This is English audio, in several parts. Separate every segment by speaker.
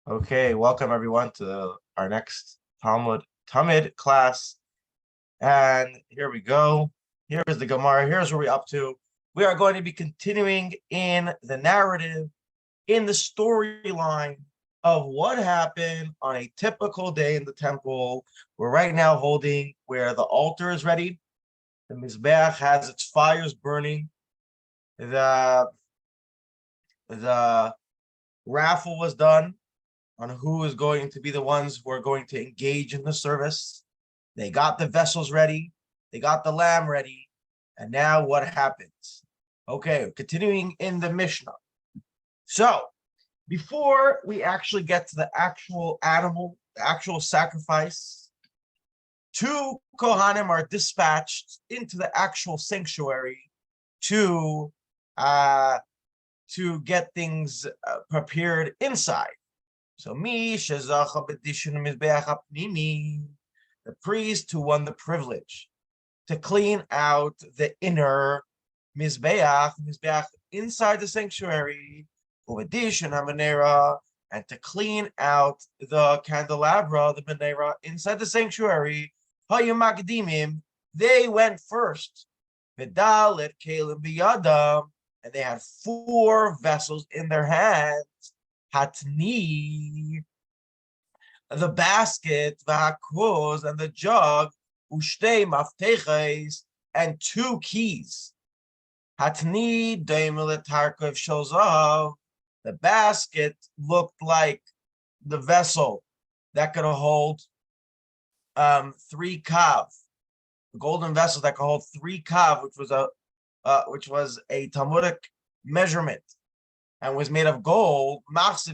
Speaker 1: Okay, welcome everyone to our next Tamid class. And here we go. Here is the Gemara. Here's where we're up to. We are going to be continuing in the narrative, in the storyline of what happened on a typical day in the temple. We're right now holding where the altar is ready. The Mizbeach has its fires burning. The raffle was done on who is going to be the ones who are going to engage in the service. They got the vessels ready. They got the lamb ready. And now what happens? Okay, continuing in the Mishnah. So before we actually get to the actual animal, the actual sacrifice, two Kohanim are dispatched into the actual sanctuary to get things prepared inside. So the priest who won the privilege to clean out the inner mizbeach inside the sanctuary, and to clean out the candelabra, the menorah inside the sanctuary, they went first. And they had 4 vessels in their hands. Hatni, the basket, v'hakuz, and the jug, ushtei mafteches, and 2 keys. Hatni doimel tarkov shozav. The basket looked like the vessel that could hold 3 kav, the golden vessel that could hold 3 kav, which was a Talmudic measurement, and was made of gold, but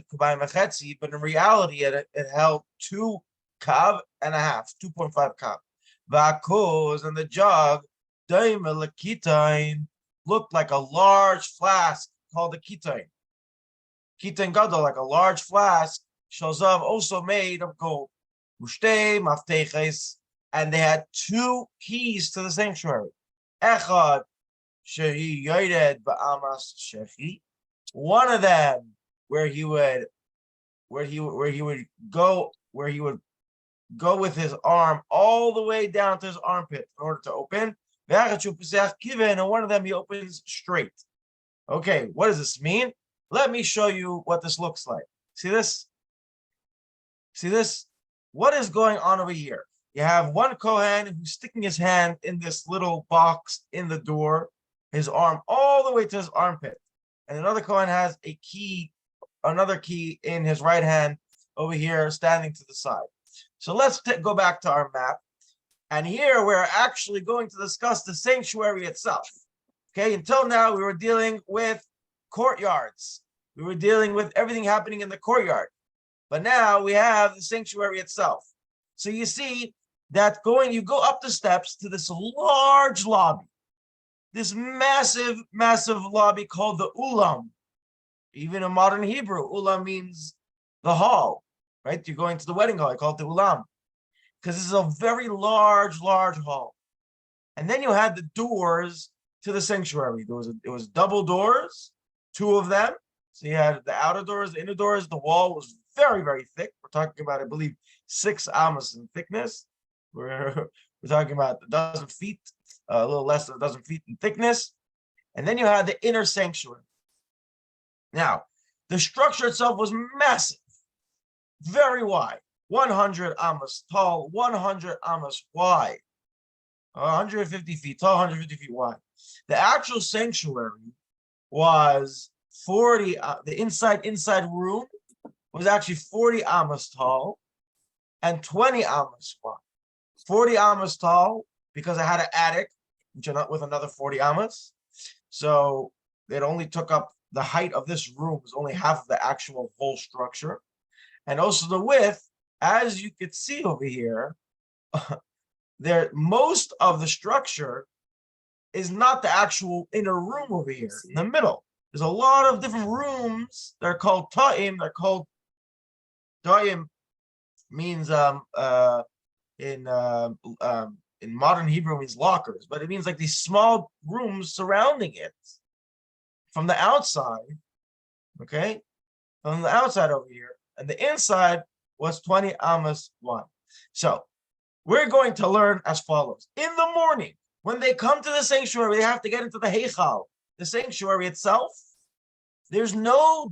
Speaker 1: in reality, it held 2 kav and a half, 2.5 kav. V'akuz, and the jug, looked like a large flask called a kitain. Kitain gadol, like a large flask, shozav, also made of gold. Ushtei mafteches, and they had 2 keys to the sanctuary. Echad shehi yored ba'amas shechi. One of them where he would go with his arm all the way down to his armpit in order to open. And one of them he opens straight. Okay, what does this mean? Let me show you what this looks like. See this? See this? What is going on over here? You have one Kohen who's sticking his hand in this little box in the door, his arm all the way to his armpit. And another Kohen has another key in his right hand over here, standing to the side. So let's go back to our map. And here we're actually going to discuss the sanctuary itself. Okay, until now we were dealing with courtyards. We were dealing with everything happening in the courtyard. But now we have the sanctuary itself. So you see that you go up the steps to this large lobby. This massive, massive lobby called the Ulam. Even in modern Hebrew, Ulam means the hall, right? You're going to the wedding hall. I call it the Ulam, because this is a very large, large hall. And then you had the doors to the sanctuary. It was double doors, 2 of them. So you had the outer doors, the inner doors. The wall was very, very thick. We're talking about, I believe, 6 amos in thickness. We're talking about a dozen feet. A little less than a dozen feet in thickness. And then you had the inner sanctuary. Now, the structure itself was massive, very wide, 100 amos tall, 100 amos wide, 150 feet tall, 150 feet wide. The actual sanctuary was 40, the inside room was actually 40 amos tall and 20 amos wide. 40 amos tall because I had an attic with another 40 amas. So it only took up the height of this room was only half of the actual whole structure. And also the width, as you could see over here, most of the structure is not the actual inner room over here in the middle. There's a lot of different rooms. They're called ta'im. They're called ta'im means in modern Hebrew means lockers, but it means like these small rooms surrounding it from the outside, okay? From the outside over here. and the inside was 20 amas wide. So we're going to learn as follows. In the morning, when they come to the sanctuary, they have to get into the heichal, the sanctuary itself. There's no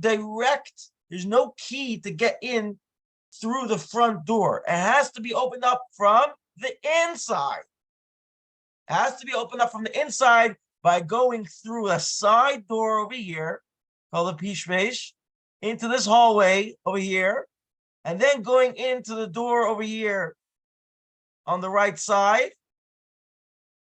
Speaker 1: key to get in through the front door. It has to be opened up from the inside. It has to be opened up from the inside by going through a side door over here, called the pishmesh, into this hallway over here, and then going into the door over here on the right side.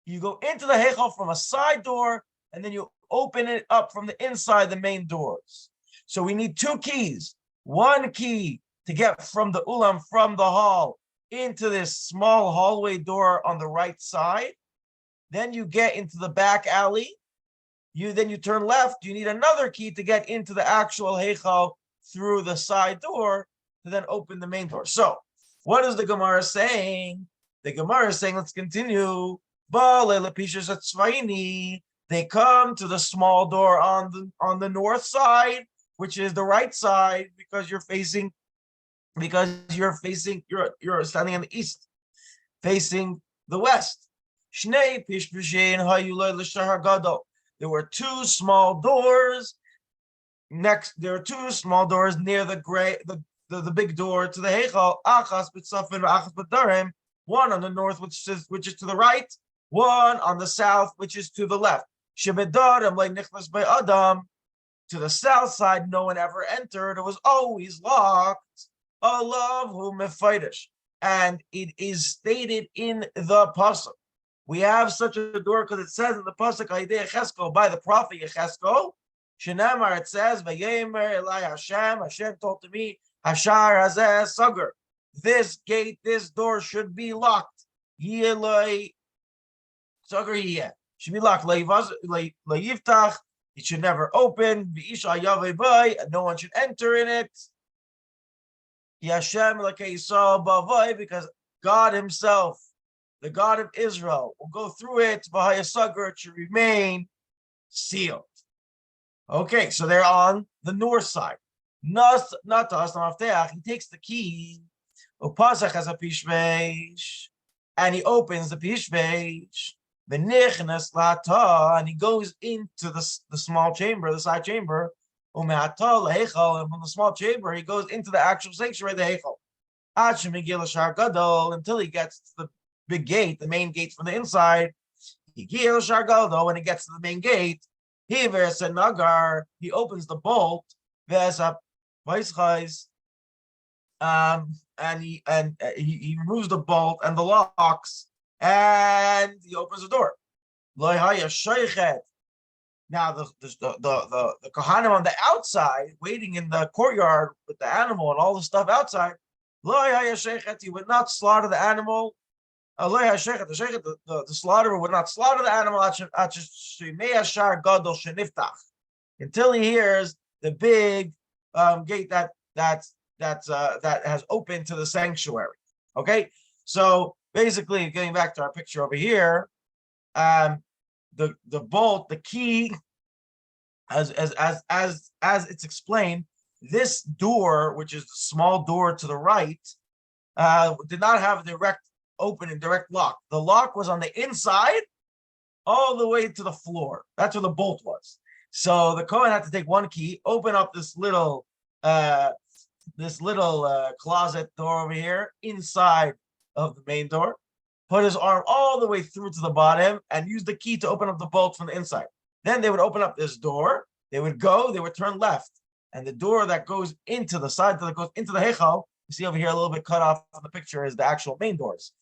Speaker 1: You go into the heichal from a side door, and then you open it up from the inside, the main doors. So we need two keys. One key to get from the ulam, from the hall, into this small hallway door on the right side. Then you get into the back alley. Then you turn left. You need another key to get into the actual heichal through the side door to then open the main door. So what is the Gemara saying? The Gemara is saying, let's continue. They come to the small door on the north side, which is the right side, because you're standing in the east, facing the west. There were two small doors next. There are two small doors near the big door to the heichal. Achas b'tzafin v'achas b'darim. One on the north, which is to the right. One on the south, which is to the left. Shebedarim like nichlas by Adam. To the south side, no one ever entered. It was always locked. Allah who mefaidish, and it is stated in the pasuk. We have such a door because it says in the pasuk by the prophet Yecheskel. Shenamar, it says, "Vayemer Eli Hashem." Hashem told to me, "Hashar hazeh sagar." This gate, this door should be locked. Yeloi sagar yeh should be locked. Leyiftach. It should never open. No one should enter in it. Because God Himself, the God of Israel, will go through it. It should remain sealed. Okay, so they're on the north side. He takes the key. Upasach has a pishmesh, and he opens the pishmesh. And he goes into the small chamber, the side chamber. And from the small chamber, he goes into the actual sanctuary, the heichal. Until he gets to the big gate, the main gate from the inside. When he gets to the main gate, he opens the bolt, and he removes the bolt and the locks, and he opens the door. Now the Kohanim on the outside, waiting in the courtyard with the animal and all the stuff outside, he would not slaughter the animal. The slaughterer would not slaughter the animal until he hears the big gate that has opened to the sanctuary. Okay, so basically, getting back to our picture over here, the bolt, the key, as it's explained, this door, which is the small door to the right, did not have a direct opening, direct lock. The lock was on the inside, all the way to the floor. That's where the bolt was. So the Kohen had to take one key, open up this little closet door over here inside of the main door, put his arm all the way through to the bottom, and use the key to open up the bolt from the inside. Then they would open up this door. They would turn left, and the door that goes into the side that goes into the heichal, you see over here a little bit cut off from the picture, is the actual main doors.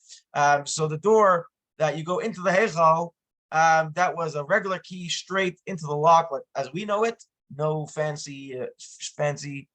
Speaker 1: So the door that you go into the heichal, that was a regular key straight into the lock, like as we know it. No fancy schmancy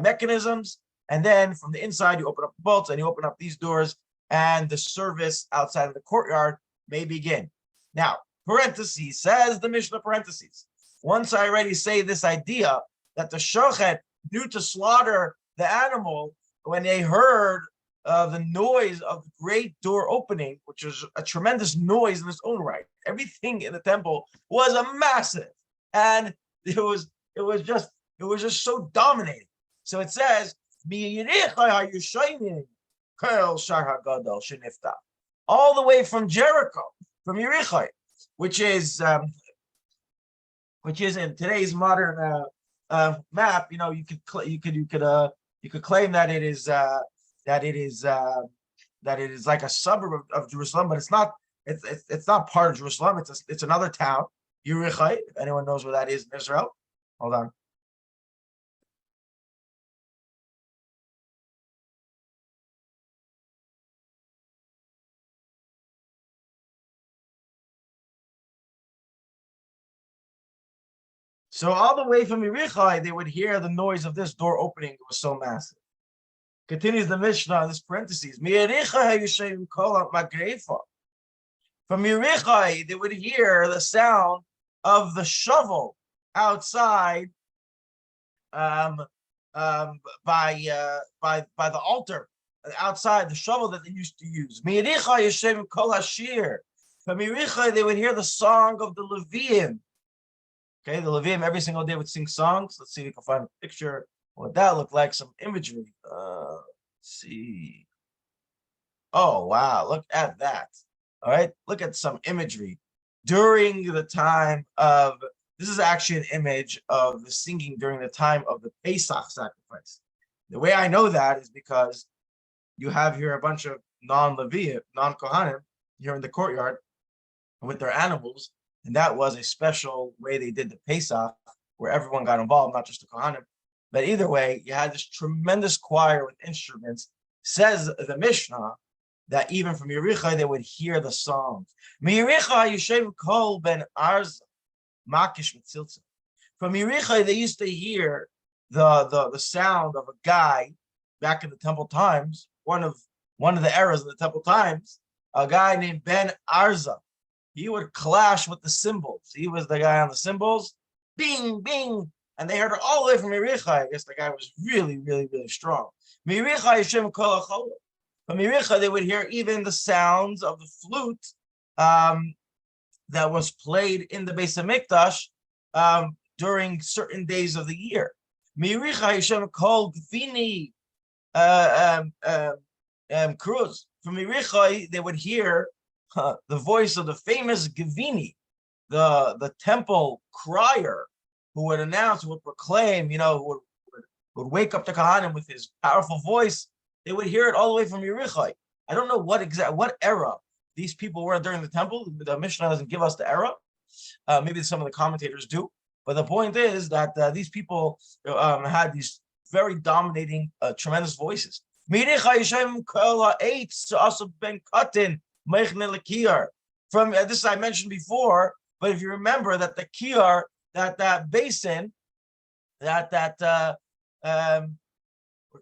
Speaker 1: mechanisms. And then from the inside, you open up the bolts and you open up these doors, and the service outside of the courtyard may begin. Now, parentheses, says the Mishnah, parentheses. Once I already say this idea that the shochet knew to slaughter the animal when they heard the noise of the great door opening, which was a tremendous noise in its own right. Everything in the temple was a massive, and it was just so dominating. So it says, all the way from Jericho, from Yerichai, which is in today's modern map. You could claim that it is like a suburb of Jerusalem, but it's not. It's not part of Jerusalem. It's another town, Yerichai. If anyone knows where that is in Israel, hold on. So all the way from Yerichai, they would hear the noise of this door opening. It was so massive. Continues the Mishnah in this parentheses. From Yerichai, they would hear the sound of the shovel outside by the altar, outside the shovel that they used to use. From Yerichai, they would hear the song of the Leviim. Okay, the Leviim every single day would sing songs. Let's see if we can find a picture. What that looked like, some imagery. Let's see. Oh, wow, look at that. All right, look at some imagery. During the time of, this is actually an image of the singing during the time of the Pesach sacrifice. The way I know that is because you have here a bunch of non-Leviim, non-Kohanim here in the courtyard with their animals. And that was a special way they did the Pesach, where everyone got involved, not just the Kohanim. But either way, you had this tremendous choir with instruments. Says the Mishnah that even from Yerichai, they would hear the songs. From Yerichai, they used to hear the sound of a guy back in the temple times, one of the eras of the temple times, a guy named Ben Arza. He would clash with the cymbals. He was the guy on the cymbals, bing, bing, and they heard it all the way from Yerichai. I guess the guy was really, really, really strong. From Yerichai, they would hear even the sounds of the flute that was played in the Beis HaMikdash during certain days of the year. Cruz. From Yerichai, they would hear the voice of the famous Gavini, the temple crier, who would announce, who would proclaim, who would wake up the Kohanim with his powerful voice. They would hear it all the way from Yerichai. I don't know what era these people were during the temple. The Mishnah doesn't give us the era. Maybe some of the commentators do. But the point is that these people had these very dominating, tremendous voices. From this I mentioned before, but if you remember that the kiyar, that basin, where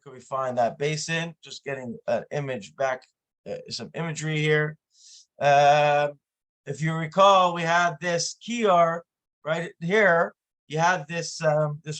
Speaker 1: can we find that basin? Just getting an image back, some imagery here. If you recall, we had this kiyar right here. You had this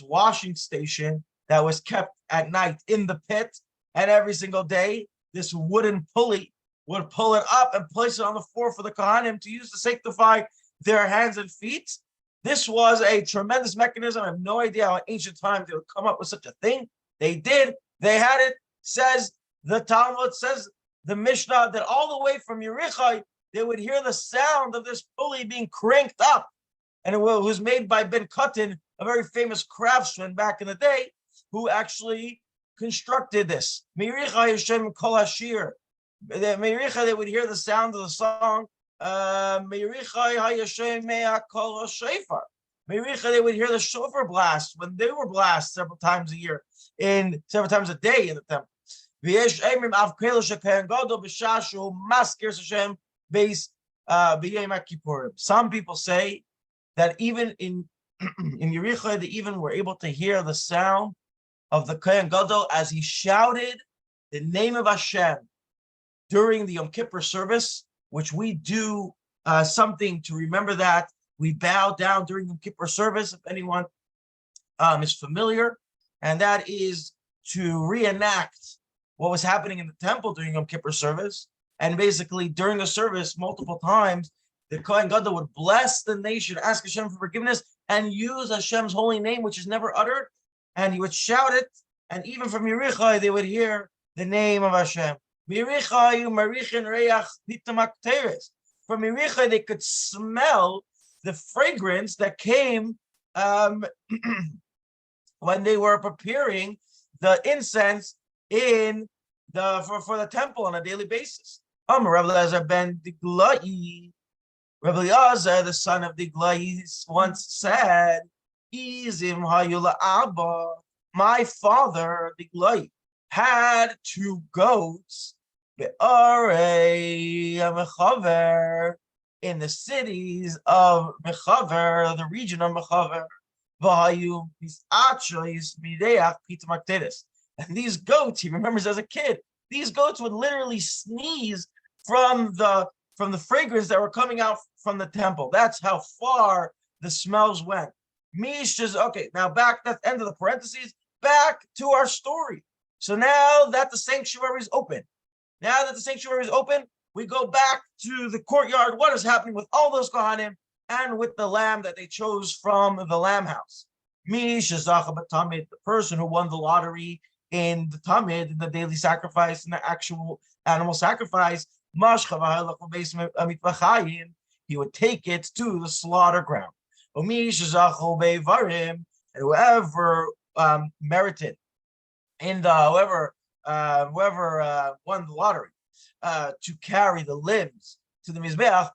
Speaker 1: washing station that was kept at night in the pit, and every single day this wooden pulley would pull it up and place it on the floor for the Kohanim to use to sanctify their hands and feet. This was a tremendous mechanism. I have no idea how in ancient times they would come up with such a thing. They did. They had it. Says the Talmud, says the Mishnah, that all the way from Yerichai, they would hear the sound of this pulley being cranked up. And it was made by Ben Katan, a very famous craftsman back in the day, who actually constructed this. Merichai Hashem Kol Hashir. Merichai, they would hear the sound of the song. Merichai Hayashem Mea Kol Shofar. Merichai, they would hear the shofar blast when they were blast several times a year, several times a day in the temple. Some people say that even in Yerichai, they even were able to hear the sound of the Kohen Gadol as he shouted the name of Hashem during the Yom Kippur service, which we do something to remember that. We bow down during the Yom Kippur service, if anyone is familiar, and that is to reenact what was happening in the temple during Yom Kippur service. And basically, during the service, multiple times, the Kohen Gadol would bless the nation, ask Hashem for forgiveness, and use Hashem's holy name, which is never uttered, and he would shout it, and even from Yerichai they would hear the name of Hashem. From Yerichai they could smell the fragrance that came when they were preparing the incense in for the temple on a daily basis. Rabbi Elazar ben Diglai, Rabbi Elazar, the son of Diglai, once said, "Izim hayula abba." My father Diglai had 2 goats, in the cities of Mechaver, the region of Mechaver. And these goats, he remembers as a kid, these goats would literally sneeze from the fragrance that were coming out from the temple. That's how far the smells went. Okay, now back, that's the end of the parentheses, back to our story. So now that the sanctuary is open, we go back to the courtyard. What is happening with all those Kohanim and with the lamb that they chose from the lamb house? The person who won the lottery in the Tamid, in the daily sacrifice, in the actual animal sacrifice, he would take it to the slaughter ground. And whoever merited in the whoever won the lottery to carry the limbs to the Mizbeach,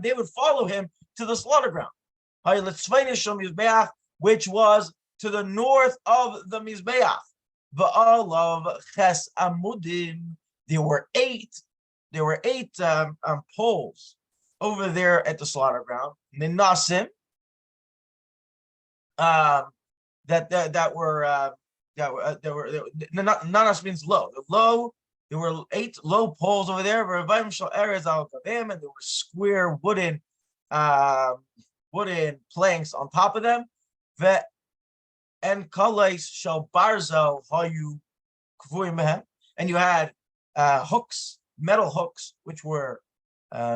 Speaker 1: they would follow him to the slaughter ground, which was to the north of the Mizbeach. There were eight poles over there at the slaughter ground. Minasim, nanas means low. There were 8 low poles over there. And there were square wooden planks on top of them. And you had hooks, metal hooks, which were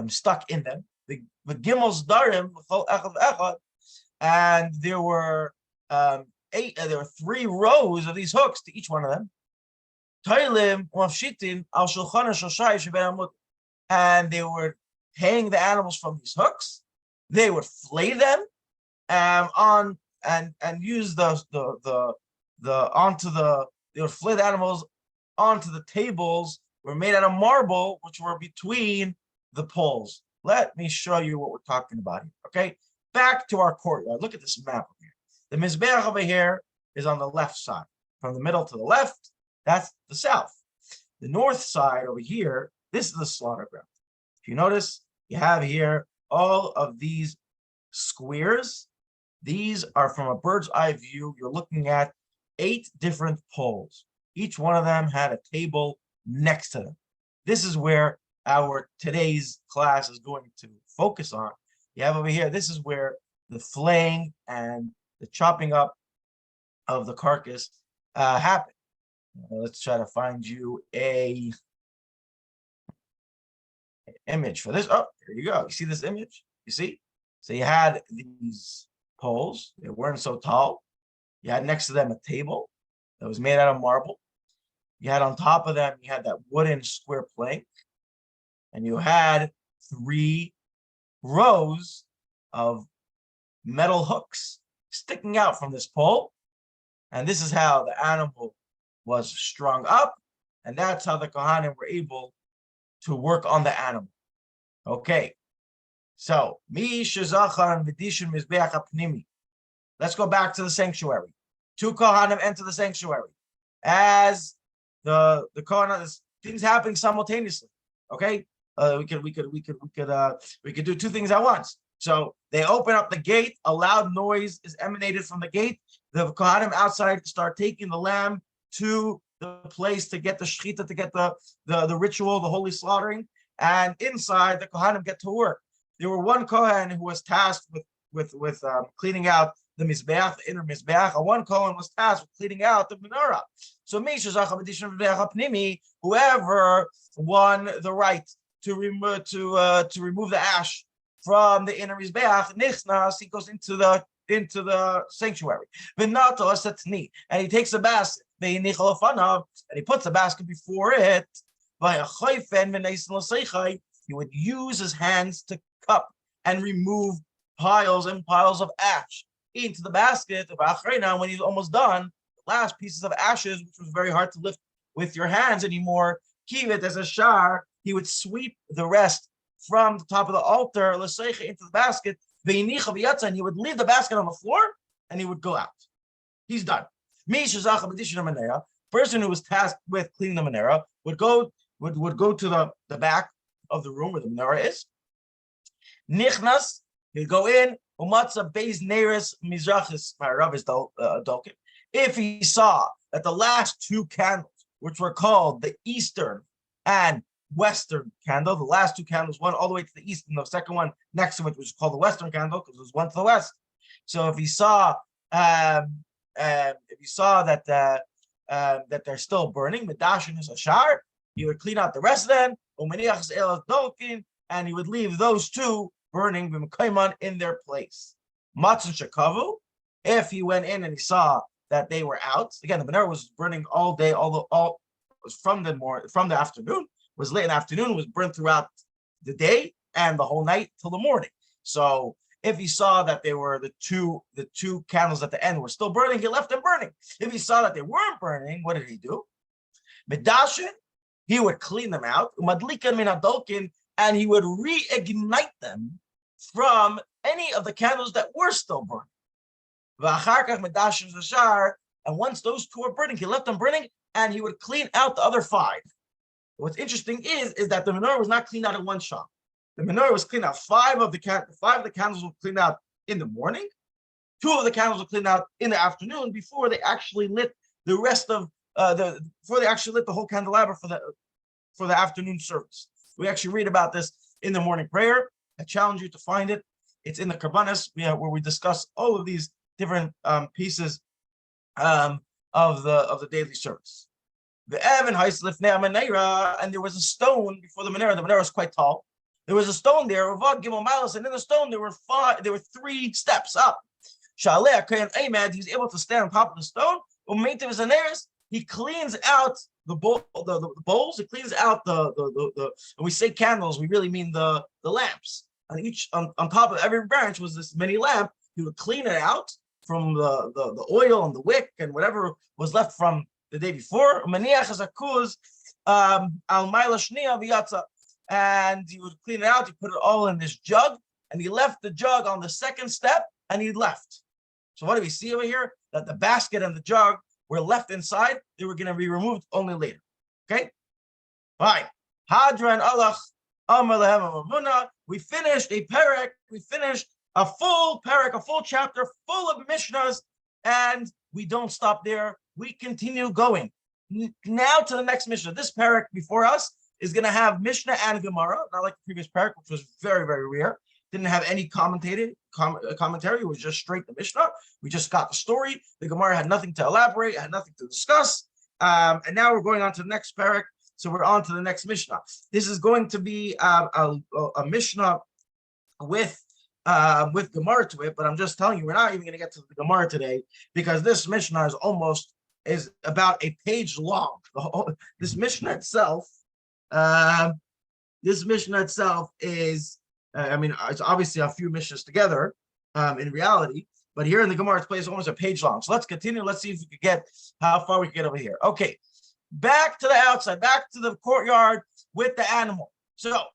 Speaker 1: stuck in them. The gimels darim, and there were 3 rows of these hooks to each one of them. And they would hang the animals from these hooks. They would flay them on and use they would flay the animals onto the tables were made out of marble, which were between the poles. Let me show you what we're talking about here. Okay, back to our courtyard. Look at this map over here. The Mizbeach over here is on the left side. From the middle to the left, that's the south. The north side over here, this is the slaughter ground. If you notice, you have here all of these squares. These are from a bird's eye view. You're looking at 8 different poles. Each one of them had a table next to them. This is where our today's class is going to focus on. You have over here, this is where the flaying and the chopping up of the carcass happen. Let's try to find you a image for this. Oh, there you go. You see this image? You see? So you had these poles. They weren't so tall. You had next to them a table that was made out of marble. You had on top of them, you had that wooden square plank. And you had 3 rows of metal hooks sticking out from this pole. And this is how the animal was strung up. And that's how the Kohanim were able to work on the animal. Okay. So, let's go back to the sanctuary. 2 Kohanim enter the sanctuary. As the Kohanim, things happening simultaneously. Okay. We could do 2 things at once. So they open up the gate. A loud noise is emanated from the gate. The Kohanim outside start taking the lamb to the place to get the shechita, to get the ritual, the holy slaughtering. And inside, the Kohanim get to work. There were 1 Kohen who was tasked with cleaning out the Mizbeach, the inner Mizbeach, and 1 Kohen was tasked with cleaning out the menorah. So whoever won the right to remove the ash from the inner Mizbeach, nichnas, he goes into the into the sanctuary. And he takes a basket, and he puts the basket before it. He would use his hands to cup and remove piles and piles of ash into the basket. When he's almost done, the last pieces of ashes, which was very hard to lift with your hands anymore, kivit as a shar, he would sweep the rest from the top of the altar into the basket, and he would leave the basket on the floor and he would go out. He's done. Person who was tasked with cleaning the menorah would go to the back of the room where the menorah is. Nichnas, he'd go in. Umatza beis neres mizrachis ma'aravis dolkim. If he saw that the last two candles, which were called the eastern and western candle, the last two candles, one all the way to the east, and the second one next to it, which is called the western candle, because there's one to the west. So if he saw, that they're still burning, medashin is a shar, he would clean out the rest of them, and he would leave those two burning in their place. Matzon shekavu, if he went in and he saw that they were out, again, the menorah was burning all day, all from the afternoon, was late in the afternoon, was burned throughout the day and the whole night till the morning. So if he saw that they were the two candles at the end were still burning, he left them burning. If he saw that they weren't burning, what did he do? Medashin, he would clean them out, madlikan min hadolkin, and he would reignite them from any of the candles that were still burning. And once those two are burning, he left them burning, and he would clean out the other five. What's interesting is that the menorah was not cleaned out in one shot. The menorah was cleaned out. Five of the candles were cleaned out in the morning. Two of the candles were cleaned out in the afternoon before they actually lit the rest of before they actually lit the whole candelabra for the afternoon service. We actually read about this in the morning prayer. I challenge you to find it. It's in the Karbanis, where we discuss all of these different pieces of the daily service. The Evan and there was a stone before the menorah. The menorah was quite tall. There was a stone there, and in the stone there were three steps up. He's able to stand on top of the stone. He cleans out the bowls. He cleans out the when we say candles, we really mean the lamps. On top of every branch was this mini lamp. He would clean it out from the oil and the wick and whatever was left from the day before. And he would clean it out. He put it all in this jug, and he left the jug on the second step, and he left. So what do we see over here? That the basket and the jug were left inside. They were going to be removed only later. Okay? Fine. Hadran Allah Amar Lehem Amuna. We finished a parak. We finished a full parak, a full chapter full of Mishnahs, and we don't stop there. We continue going. Now to the next Mishnah. This parak before us is going to have Mishnah and Gemara, not like the previous parak, which was very, very rare. Didn't have any commentary. It was just straight the Mishnah. We just got the story. The Gemara had nothing to elaborate, had nothing to discuss. And now we're going on to the next parak. So we're on to the next Mishnah. This is going to be a Mishnah with Gemara to it, but I'm just telling you, we're not even going to get to the Gemara today because this Mishnah is about a page long. This Mishnah itself is, it's obviously a few Mishnahs together in reality, but here in the Gemara, it's almost a page long. So let's continue. Let's see if we could get how far we can get over here. Okay, back to the outside, back to the courtyard with the animal. So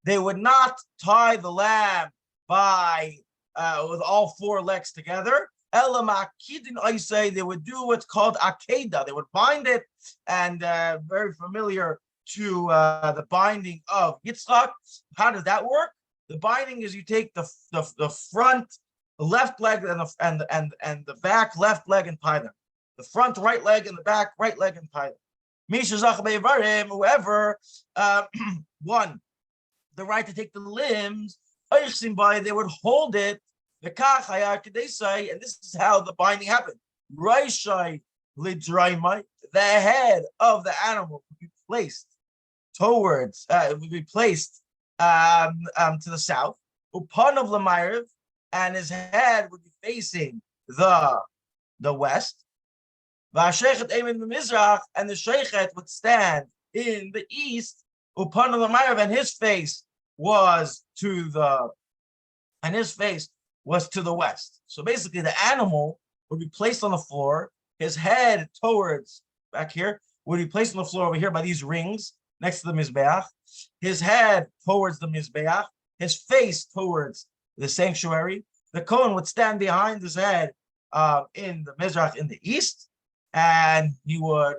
Speaker 1: they would not tie the lamb by with all four legs together. I say they would do what's called akeda. They would bind it, and very familiar to the binding of Yitzchak. How does that work? The binding is you take the front left leg and the back left leg and tie them. The front right leg and the back right leg and tie them. Whoever won the right to take the limbs, they would hold it. And this is how the binding happened. The head of the animal would be placed towards, to the south. Upan of Lamariv, and his head would be facing the west. And the sheikhet would stand in the east, and his face was to the west. So basically, the animal would be placed on the floor. His head towards back here would be placed on the floor over here by these rings next to the mizbeach. His head towards the mizbeach. His face towards the sanctuary. The Kohen would stand behind his head in the mizrach in the east, and he would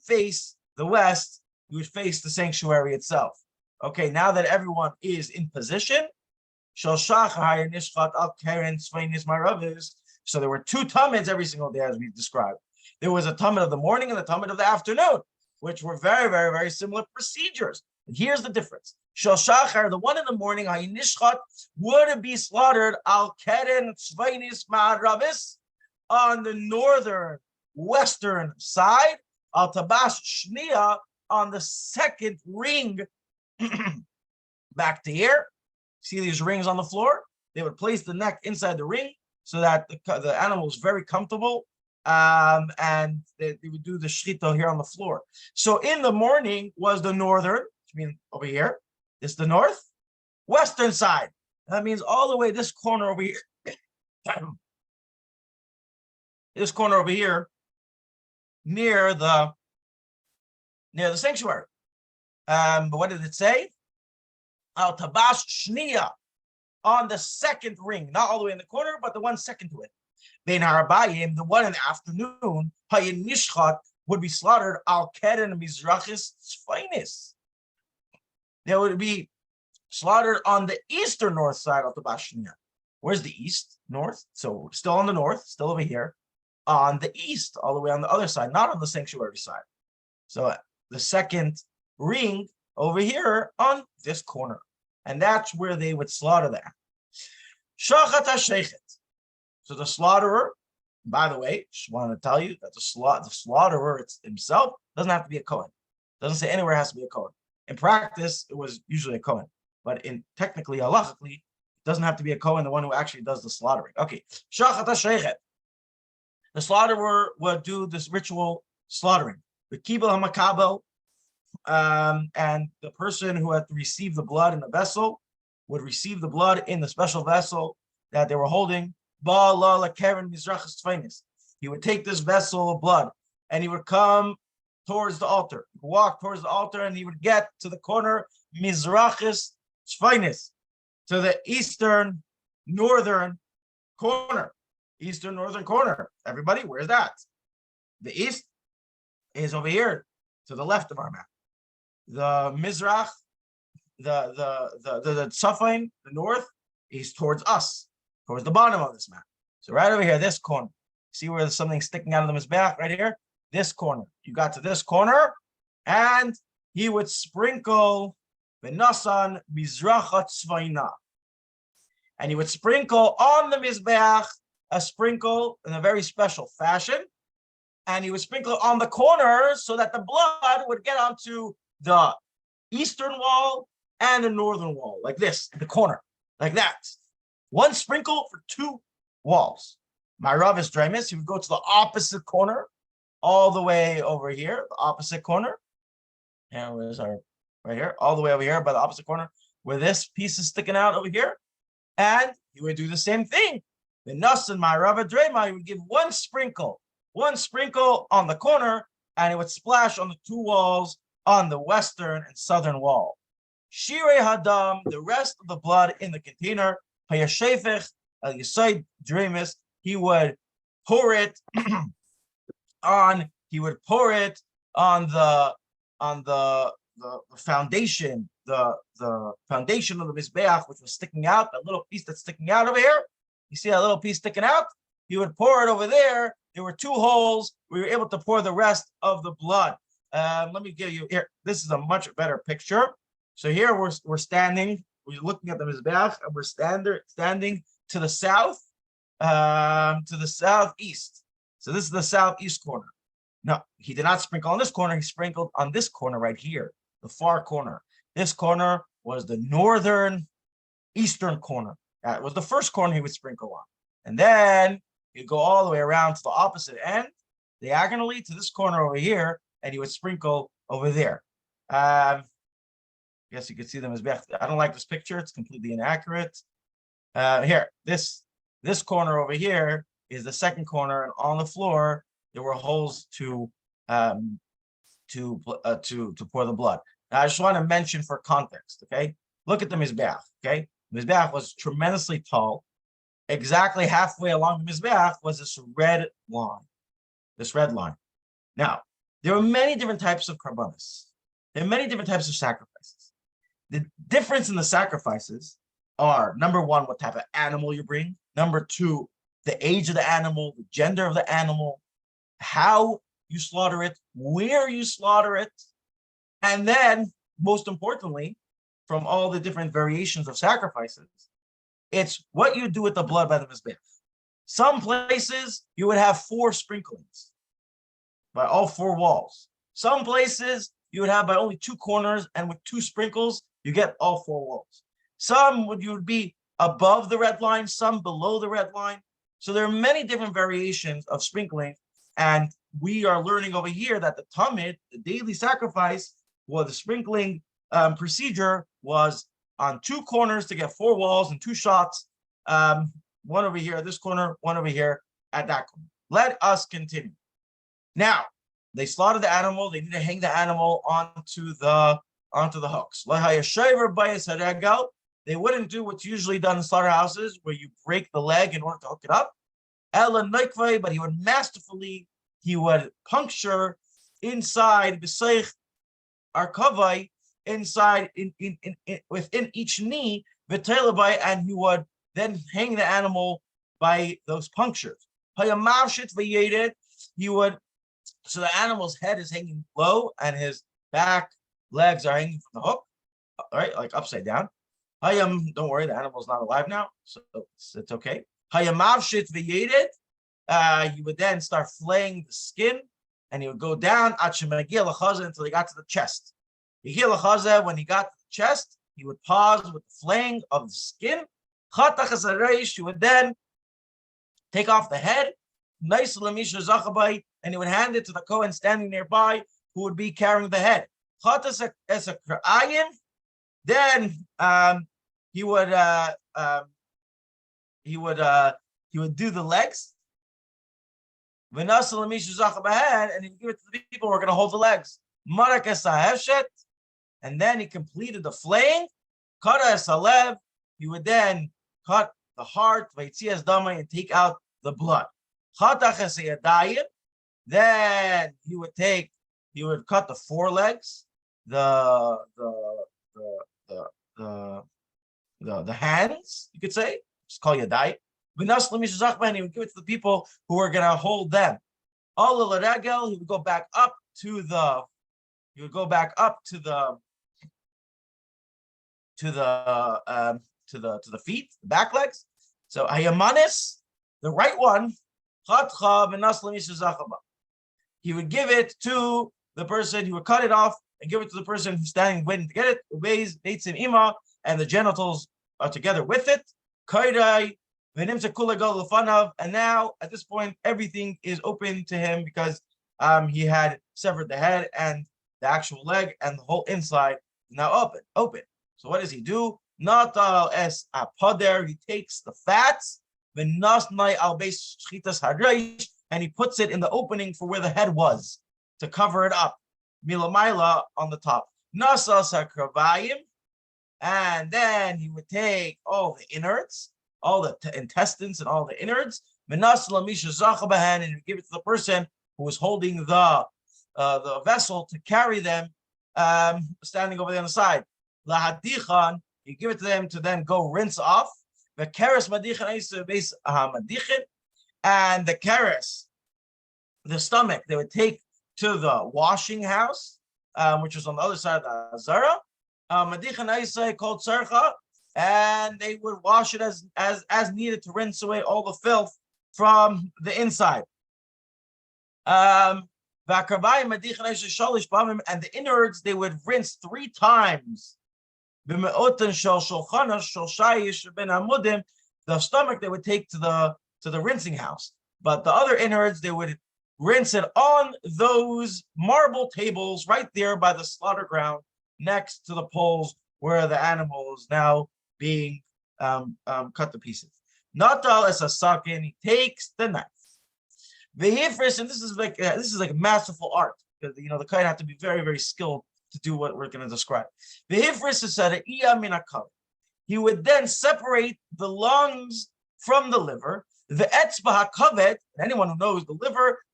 Speaker 1: face the west. He would face the sanctuary itself. Okay, now that everyone is in position, so there were two Tamids every single day, as we described. There was a Tamid of the morning and a Tamid of the afternoon, which were very, very, very similar procedures. And here's the difference. Shel Shachar, the one in the morning, would be slaughtered al keren tzvainis ma'aravis on the northern western side, al tabash shnia on the second ring back to here. See these rings on the floor? They would place the neck inside the ring so that the animal is very comfortable, and they would do the shchita here on the floor. So in the morning was the northern, which means over here. It's the north western side. That means all the way this corner over here. This corner over here near the sanctuary. But what did it say? Al tabash shnia on the second ring, not all the way in the corner, but the one second to it. Bein harabayim, the one in the afternoon, hayin nishchat would be slaughtered al keren mizrachis tzfainis. They would be slaughtered on the eastern north side of the Bashnia. Where's the east? North. So still on the north, still over here. On the east, all the way on the other side, not on the sanctuary side. So the second ring over here on this corner. And that's where they would slaughter that. Shachat HaSheichet. So the slaughterer, by the way, just want to tell you that the slaughterer himself doesn't have to be a Kohen. Doesn't say anywhere it has to be a Kohen. In practice, it was usually a Kohen, but technically, halachically, it doesn't have to be a Kohen, the one who actually does the slaughtering. Okay, Shachat HaSheichet. The slaughterer would do this ritual slaughtering. The Kibel HaMakabel, and the person who had to receive the blood in the vessel would receive the blood in the special vessel that they were holding. He would take this vessel of blood and he would come towards the altar, walk towards the altar, and he would get to the corner, Mizrachis Tzfainis, to the eastern northern corner. Eastern northern corner. Everybody, where's that? The east is over here to the left of our map. The Mizrach, the Tzafain, the north, is towards us, towards the bottom of this map. So right over here, this corner. See where there's something sticking out of the Mizbeach right here? This corner. You got to this corner, and he would sprinkle Benasan Mizrachat Tzvaina. And he would sprinkle on the Mizbeach a sprinkle in a very special fashion. And he would sprinkle on the corners so that the blood would get onto the eastern wall and the northern wall, like this, the corner, like that. One sprinkle for two walls. My Rav is Dremis, he would go to the opposite corner, all the way over here, the opposite corner. And where's our, right here, all the way over here by the opposite corner, where this piece is sticking out over here. And he would do the same thing. The Nas and my Rav Drema, he would give one sprinkle on the corner, and it would splash on the two walls on the western and southern wall. Shirei Hadam, the rest of the blood in the container, Payashefech, Al Yisai Dremis, he would pour it on the foundation, the foundation of the Mizbeach, which was sticking out, that little piece that's sticking out over here. You see that little piece sticking out? He would pour it over there. There were two holes. We were able to pour the rest of the blood. Let me give you here. This is a much better picture. So here we're standing. We're looking at the Mizbeach, and we're standing to the south, to the southeast. So this is the southeast corner. No, he did not sprinkle on this corner. He sprinkled on this corner right here, the far corner. This corner was the northern eastern corner. That was the first corner he would sprinkle on. And then he'd go all the way around to the opposite end, diagonally to this corner over here, and he would sprinkle over there. Yes, you can see them as best. I don't like this picture. It's completely inaccurate. Here, this corner over here is the second corner, and on the floor there were holes to pour the blood. Now, I just want to mention for context. Okay, look at the mizbeach. Okay, the mizbeach was tremendously tall. Exactly halfway along the mizbeach was this red line. This red line. Now, there are many different types of karbanos. There are many different types of sacrifices. The difference in the sacrifices are, number one, what type of animal you bring. Number two, the age of the animal, the gender of the animal, how you slaughter it, where you slaughter it. And then, most importantly, from all the different variations of sacrifices, it's what you do with the blood by the mizbeach. Some places you would have 4 sprinklings by all 4 walls. Some places you would have by only 2 corners, and with 2 sprinkles, you get all 4 walls. Some you would be above the red line, some below the red line. So there are many different variations of sprinkling, and we are learning over here that the Tamid, the daily sacrifice, well, the sprinkling procedure was on 2 corners to get 4 walls and 2 shots. One over here at this corner, one over here at that corner. Let us continue. Now, they slaughtered the animal. They need to hang the animal onto the hooks. They wouldn't do what's usually done in slaughterhouses, where you break the leg in order to hook it up. But he would masterfully, puncture inside inside within each knee, and he would then hang the animal by those punctures. He would, so the animal's head is hanging low and his back legs are hanging from the hook, all right, like upside down. Don't worry, the animal's not alive now, so it's okay. He would then start flaying the skin, and he would go down until he got to the chest. When he got to the chest, he would pause with the flaying of the skin. He would then take off the head, and he would hand it to the Kohen standing nearby, who would be carrying the head. Then he would do the legs, and he would give it to the people who are going to hold the legs. And then he completed the flaying. He would then cut the heart and take out the blood. Then he would cut the forelegs, the hands, you could say, just call yadai. And he would give it to the people who were going to hold them. He would go back up to the feet, the back legs. So Hayamanis, the right one, he would give it to the person. He would cut it off and give it to the person who's standing waiting to get it. And the genitals are together with it. And now at this point, everything is open to him, because he had severed the head and the actual leg, and the whole inside is now open. So what does he do? Natal es apoder. He takes the fats, and he puts it in the opening for where the head was, to cover it up. Milamaila on the top. Nasa sakravayim. And then he would take all the innards, all the intestines and all the innards, and he would give it to the person who was holding the vessel to carry them, standing over the other side. Lahadichan, you give it to them to then go rinse off. The keres madichan, and the keres, the stomach, they would take to the washing house, which was on the other side of the Azara. Madichan called sarcha, and they would wash it as needed to rinse away all the filth from the inside. And the innards they would rinse 3 times The stomach they would take to the rinsing house, but the other innards they would rinse it on those marble tables right there by the slaughter ground next to the poles where the animal is now being cut to pieces. Natal as a sakin, he takes the knife. The hifris, and this is like masterful art, because the kohen had to be very, very skilled to do what we're going to describe. The hifris is said he would then separate the lungs from the liver. The etzba hakaved, anyone who knows the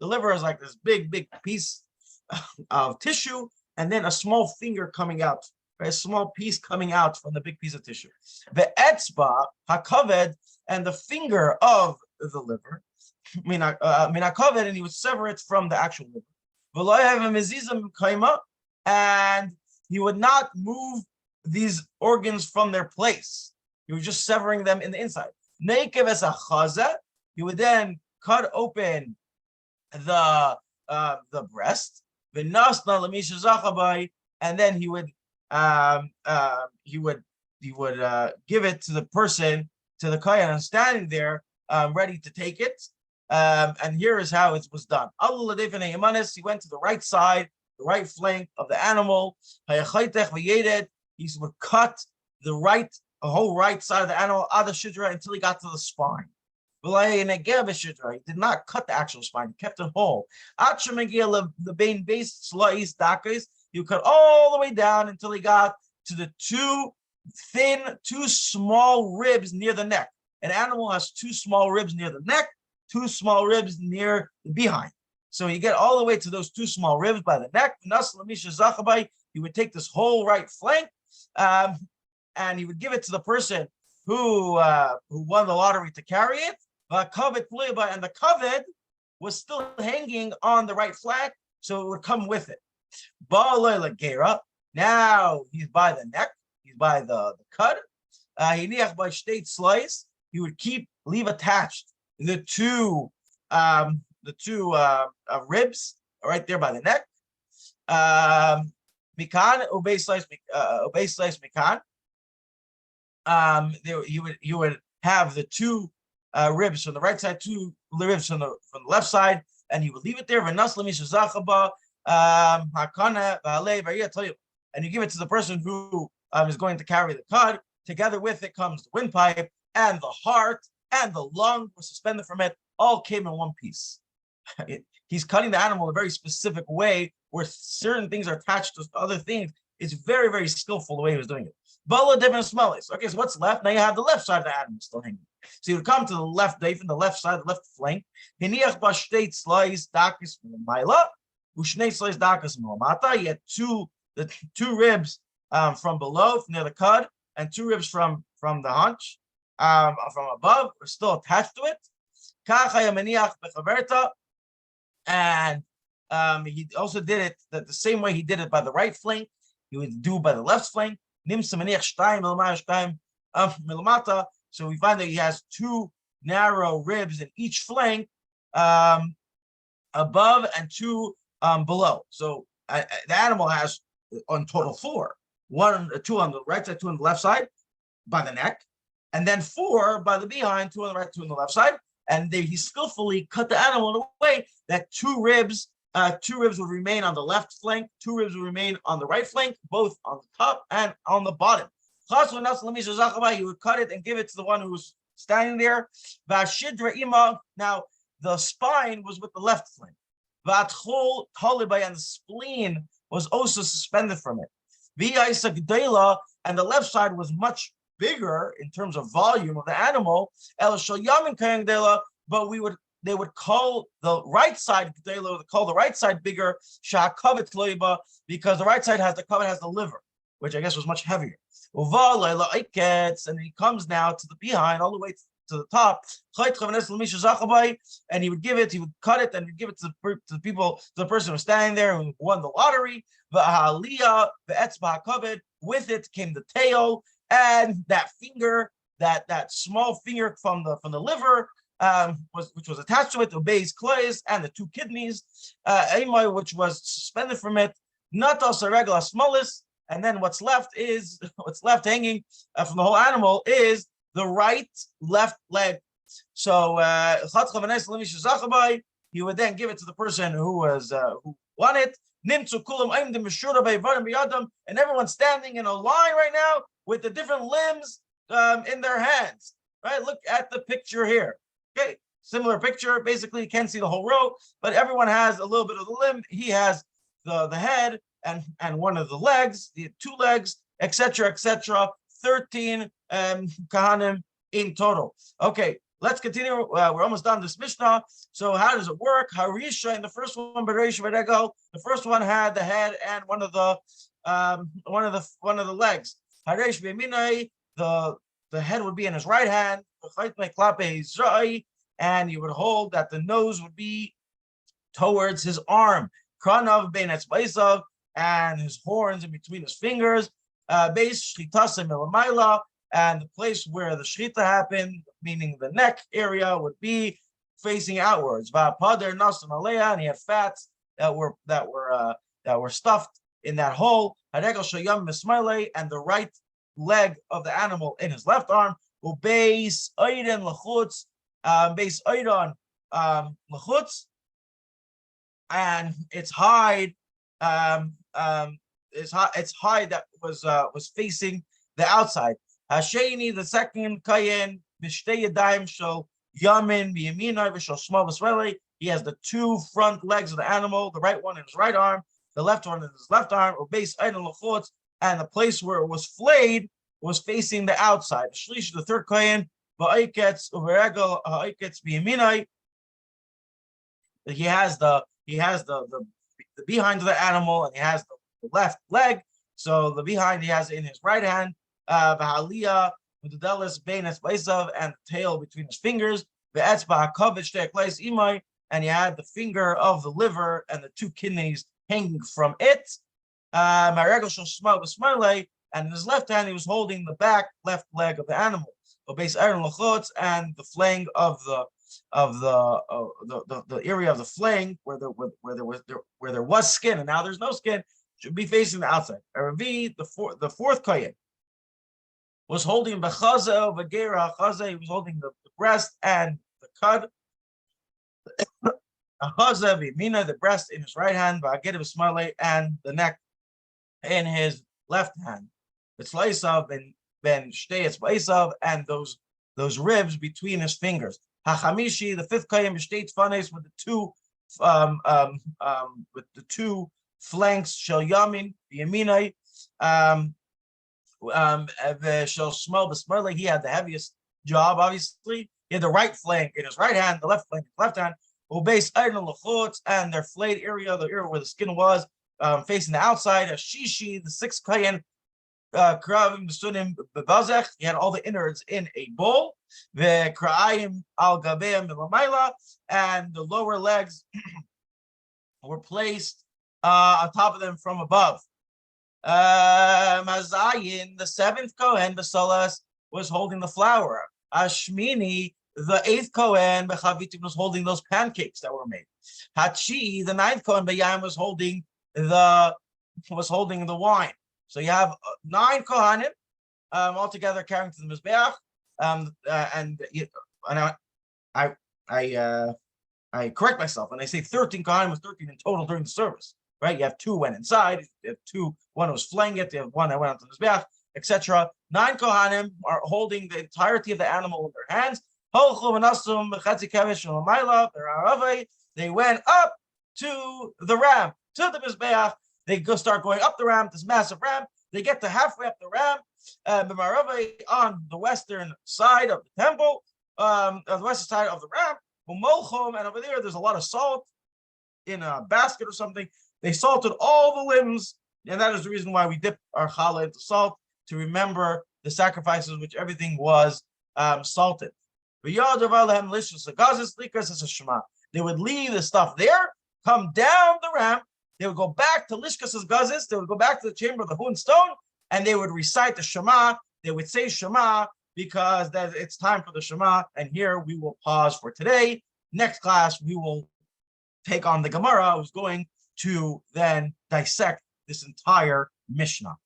Speaker 1: liver is like this big, big piece of tissue, and then a small finger coming out, right? A small piece coming out from the big piece of tissue. The etzba hakaved, and the finger of the liver, minakaved, and he would sever it from the actual liver. And he would not move these organs from their place. He was just severing them in the inside. He would then cut open the breast, and then he would give it to the person, to the kohen standing there, ready to take it. And here is how it was done. He went to the right side, the right flank of the animal. He would cut the whole right side of the animal until he got to the spine. He did not cut the actual spine, he kept it whole. The main base, he would cut all the way down until he got to the two small ribs near the neck. An animal has two small ribs near the neck, two small ribs near the behind. So you get all the way to those two small ribs by the neck. He would take this whole right flank, and he would give it to the person who won the lottery to carry it. And the kaved was still hanging on the right flank, so it would come with it. Now he's by the neck, he's by the cud. He would leave attached the two ribs right there by the neck. Mikan obey slice mikan. You would have the two ribs from the right side, two ribs from the left side, and he would leave it there. And you give it to the person who is going to carry the cud. Together with it comes the windpipe, and the heart and the lung was suspended from it. All came in one piece. He's cutting the animal in a very specific way where certain things are attached to other things. It's very, very skillful the way he was doing it. Bala different smellies. Okay, so what's left? Now you have the left side of the animal still hanging. So you would come to the left, from the left side, the left flank. He had two ribs from below, near the cud, and two ribs from the haunch, from above, were still attached to it. And he also did it the same way he did it by the right flank. He would do by the left flank. So we find that he has two narrow ribs in each flank, above and two below. So the animal has on total four. Two on the right side, two on the left side by the neck, and then four by the behind, two on the right, two on the left side. And he skillfully cut the animal in a way that two ribs would remain on the left flank, two ribs would remain on the right flank, both on the top and on the bottom. He would cut it and give it to the one who was standing there. Now, the spine was with the left flank. And the spleen was also suspended from it. And the left side was much bigger in terms of volume of the animal. But they would call the right side bigger, because the right side has the liver, which I guess was much heavier. And he comes now to the behind, all the way to the top, and he would cut it and give it to the people, to the person who was standing there who won the lottery. With it came the tail and that finger, that small finger from the liver, which was attached to it, the base clays and the two kidneys, which was suspended from it. Not also regular smallis. and then what's left hanging from the whole animal is the right left leg. So he would then give it to the person who won it. And everyone's standing in a line right now with the different limbs in their hands. Right? Look at the picture here. Okay, similar picture. Basically, you can't see the whole row, but everyone has a little bit of the limb. He has the head and one of the legs, the two legs, etc., etc. 13 kahanim in total. Okay, let's continue. We're almost done this Mishnah. So how does it work? Harisha in the first one, the first one had the head and one of the legs. Harish b'yaminai, the head would be in his right hand, and you would hold that the nose would be towards his arm. Kranav bein etzbaisav, and his horns in between his fingers. Base shchitasa milamaila, and the place where the shchita happened, meaning the neck area, would be facing outwards. Va'pader nasam aleya, and he had fats that were stuffed in that hole. Haregel shayam mismaile, and the right leg of the animal in his left arm. Ubeis oiden lachutz, base oidon lachutz, and its hide that was facing the outside. Hasheni, the second kayin, b'shtei yadayim shel yamin b'yaminai v'shel shmal v'sreli. He has the two front legs of the animal, the right one in his right arm, the left one in his left arm. Ubeis oiden lachutz, and the place where it was flayed was facing the outside. Shlish, the third kayin, va'iketz uveregel ha'iketz b'yaminai. He has the behind of the animal, and he has the left leg. So the behind he has in his right hand, v'haliyah v'dedelis bein etzbaisav, and the tail between his fingers, v'etzba ha'kavod shtei klais imai, and he had the finger of the liver and the two kidneys hanging from it. Ma'regel shel shmal v'smarlei, and in his left hand he was holding the back left leg of the animal. Obeis iron lachotz, and the flank of the area of the flank where there was skin and now there's no skin should be facing the outside. Aravi, the fourth kohen, was holding bechaza v'gera chaza. He was holding the breast and the cud. Chaza v'yamina, the breast in his right hand, v'aged v'smale, and the neck in his left hand. It's leisav ben shtei etzbaisav, and those ribs between his fingers. Hachamishi, the fifth kohen, b'shtei tfanes, with the two flanks, shel yamin v'yaminai, shel shmal b'smarle. He had the heaviest job, obviously. He had the right flank in his right hand, the left flank in his left hand. Ubeis iron lachutz, and their flayed area, the area where the skin was, facing the outside. Shishi, the sixth kohen, kravim b'sunim b'vazech. He had all the innards in a bowl. V'kra'ayim al gabeim milamayla, and the lower legs were placed on top of them from above. Mazayin, the seventh kohen, Basalas, was holding the flour. Ashmini, the eighth kohen, Bechavitim, was holding those pancakes that were made. Hachi, the ninth kohen, Bayam, was holding the wine. So you have 9 kohanim altogether carrying to the mizbeach, I correct myself and I say 13 kohanim was 13 in total during the service. Right, you have 2 went inside, you have 2, one was flaying it, you have 1 that went out to the mizbeach, etc. 9 kohanim are holding the entirety of the animal in their hands. They went up to the ramp, to the mizbeach. They start going up the ramp, this massive ramp. They get to halfway up the ramp, on the western side of the temple, on the western side of the ramp. And over there's a lot of salt in a basket or something. They salted all the limbs, and that is the reason why we dip our challah into salt, to remember the sacrifices, which everything was salted. They would leave the stuff there, come down the ramp. They would go back to Lishkas Gazis. They would go back to the chamber of the Hun stone, and they would recite the Shema. They would say Shema because it's time for the Shema. And here we will pause for today. Next class, we will take on the Gemara, who's going to then dissect this entire Mishnah.